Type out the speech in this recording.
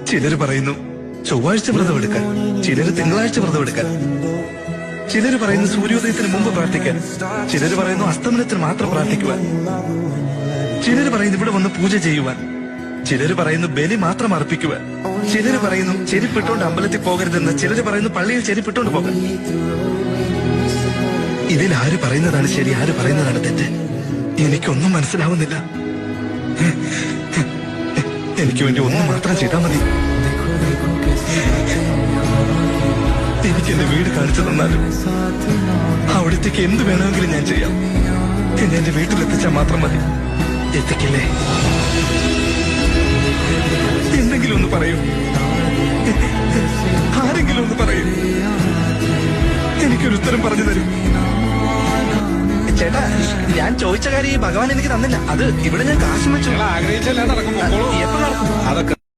ചിലര് പറയുന്നു ചൊവ്വാഴ്ച വ്രതം എടുക്കാൻ, ചിലര് തിങ്കളാഴ്ച വ്രതം എടുക്കാൻ, ചിലര് പറയുന്നു സൂര്യോദയത്തിന് മുമ്പ് പ്രാർത്ഥിക്കാൻ, ചിലര് പറയുന്നു അസ്തമനത്തിന് മാത്രം പ്രാർത്ഥിക്കുവാൻ, ചിലര് പറയുന്നു ഇവിടെ വന്ന് പൂജ ചെയ്യുവാൻ, ചിലര് പറയുന്നു ബലി മാത്രം അർപ്പിക്കുവാൻ, ചിലര് പറയുന്നു ചെരിപ്പിട്ടോണ്ട് അമ്പലത്തിൽ പോകരുതെന്ന്, ചിലര് പറയുന്നു പള്ളിയിൽ ചെരിപ്പിട്ടോണ്ട് പോകാൻ. ഇതിൽ ആര് പറയുന്നതാണ് ശരി, ആര് പറയുന്നതാണ് തെറ്റ്? എനിക്കൊന്നും മനസ്സിലാവുന്നില്ല. എനിക്ക് വേണ്ടി ഒന്നും മാത്രം ചെയ്താൽ മതി. എനിക്ക് എന്റെ വീട് കാണിച്ചു തന്നാലും അവിടത്തേക്ക് എന്ത് വേണമെങ്കിലും ഞാൻ ചെയ്യാം. എന്നെ എന്റെ വീട്ടിലെത്തിച്ചാൽ മാത്രം മതി. എത്തിക്കില്ലേ? എന്തെങ്കിലും ഒന്ന് പറയൂ, ആരെങ്കിലും ഒന്ന് പറയൂ. എനിക്കൊരു ഉത്തരം പറഞ്ഞു തരും. ചേട്ടാ, ഞാൻ ചോദിച്ച കാര്യം ഭഗവാൻ എനിക്ക് തന്നില്ല. അത് ഇവിടെ ഞാൻ കാശ് വെച്ചു ആഗ്രഹിച്ചല്ലേ നടക്കും. എപ്പോ നടക്കും? അതൊക്കെ